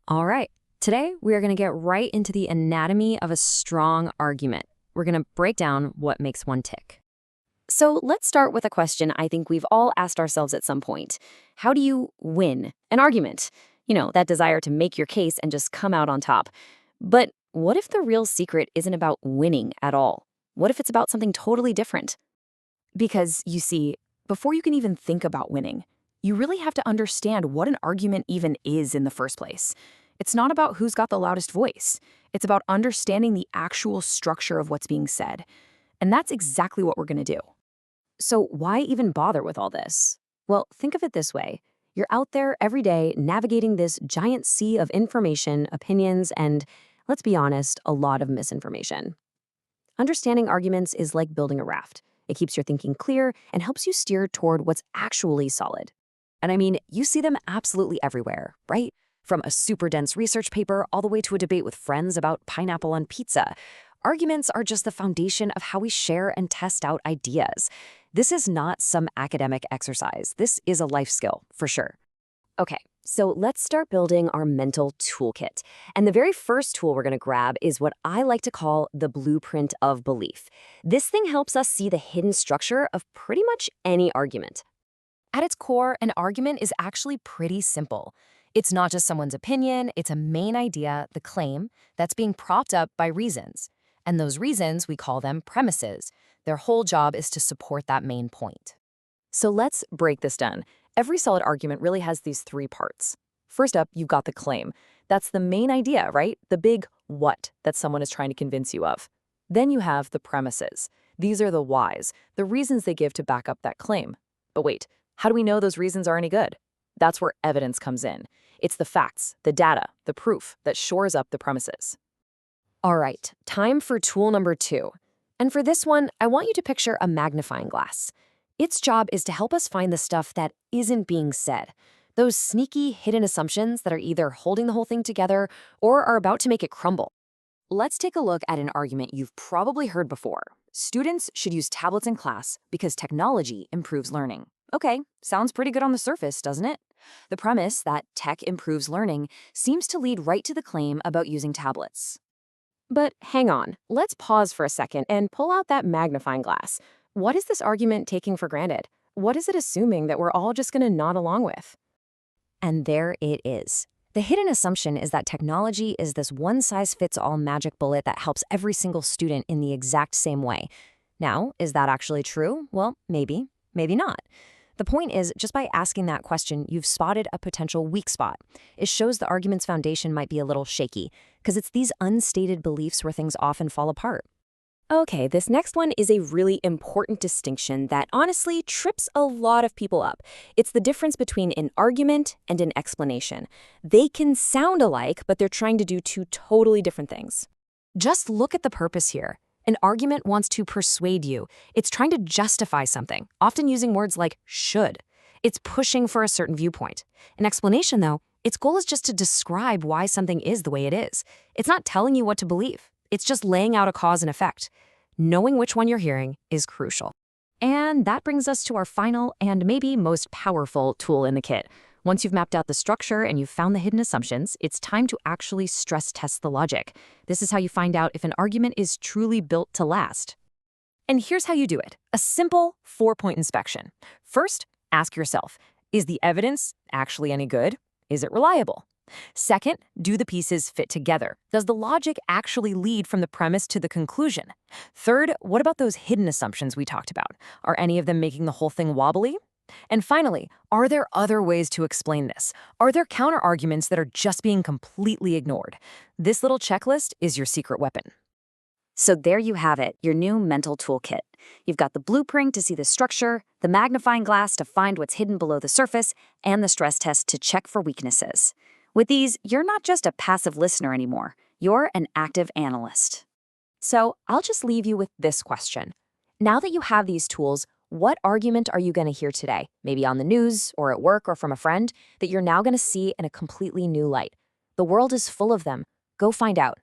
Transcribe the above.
All right. Today, we are going to get right into the anatomy of a strong argument. We're going to break down what makes one tick. So let's start with a question I think we've all asked ourselves at some point. How do you win an argument? That desire to make your case and just come out on top. But what if the real secret isn't about winning at all? What if it's about something totally different? Because, you see, before you can even think about winning, you really have to understand what an argument even is in the first place. It's not about who's got the loudest voice. It's about understanding the actual structure of what's being said. And that's exactly what we're going to do. So why even bother with all this? Well, think of it this way. You're out there every day navigating this giant sea of information, opinions, and, let's be honest, a lot of misinformation. Understanding arguments is like building a raft. It keeps your thinking clear and helps you steer toward what's actually solid. And I mean, you see them absolutely everywhere, right? From a super dense research paper all the way to a debate with friends about pineapple on pizza. Arguments are just the foundation of how we share and test out ideas. This is not some academic exercise. This is a life skill, for sure. Okay, so let's start building our mental toolkit. And the very first tool we're going to grab is what I like to call the blueprint of belief. This thing helps us see the hidden structure of pretty much any argument. At its core, an argument is actually pretty simple. It's not just someone's opinion, it's a main idea, the claim, that's being propped up by reasons. And those reasons, we call them premises. Their whole job is to support that main point. So let's break this down. Every solid argument really has these three parts. First up, you've got the claim. That's the main idea, right? The big what that someone is trying to convince you of. Then you have the premises. These are the whys, the reasons they give to back up that claim. But wait, how do we know those reasons are any good? That's where evidence comes in. It's the facts, the data, the proof that shores up the premises. All right, time for tool number 2. And for this one, I want you to picture a magnifying glass. Its job is to help us find the stuff that isn't being said. Those sneaky, hidden assumptions that are either holding the whole thing together or are about to make it crumble. Let's take a look at an argument you've probably heard before. Students should use tablets in class because technology improves learning. Okay, sounds pretty good on the surface, doesn't it? The premise that tech improves learning seems to lead right to the claim about using tablets. But hang on, let's pause for a second and pull out that magnifying glass. What is this argument taking for granted? What is it assuming that we're all just going to nod along with? And there it is. The hidden assumption is that technology is this one-size-fits-all magic bullet that helps every single student in the exact same way. Now, is that actually true? Well, maybe, maybe not. The point is, just by asking that question, you've spotted a potential weak spot. It shows the argument's foundation might be a little shaky, because it's these unstated beliefs where things often fall apart. Okay, this next one is a really important distinction that honestly trips a lot of people up. It's the difference between an argument and an explanation. They can sound alike, but they're trying to do two totally different things. Just look at the purpose here. An argument wants to persuade you. It's trying to justify something, often using words like should. It's pushing for a certain viewpoint. An explanation, though, its goal is just to describe why something is the way it is. It's not telling you what to believe. It's just laying out a cause and effect. Knowing which one you're hearing is crucial. And that brings us to our final and maybe most powerful tool in the kit. Once you've mapped out the structure and you've found the hidden assumptions, it's time to actually stress test the logic. This is how you find out if an argument is truly built to last. And here's how you do it. A simple 4-point inspection. First, ask yourself, is the evidence actually any good? Is it reliable? Second, do the pieces fit together? Does the logic actually lead from the premise to the conclusion? Third, what about those hidden assumptions we talked about? Are any of them making the whole thing wobbly? And finally, are there other ways to explain this? Are there counter-arguments that are just being completely ignored? This little checklist is your secret weapon. So there you have it, your new mental toolkit. You've got the blueprint to see the structure, the magnifying glass to find what's hidden below the surface, and the stress test to check for weaknesses. With these, you're not just a passive listener anymore. You're an active analyst. So I'll just leave you with this question. Now that you have these tools, what argument are you going to hear today, maybe on the news or at work or from a friend, that you're now going to see in a completely new light? The world is full of them. Go find out.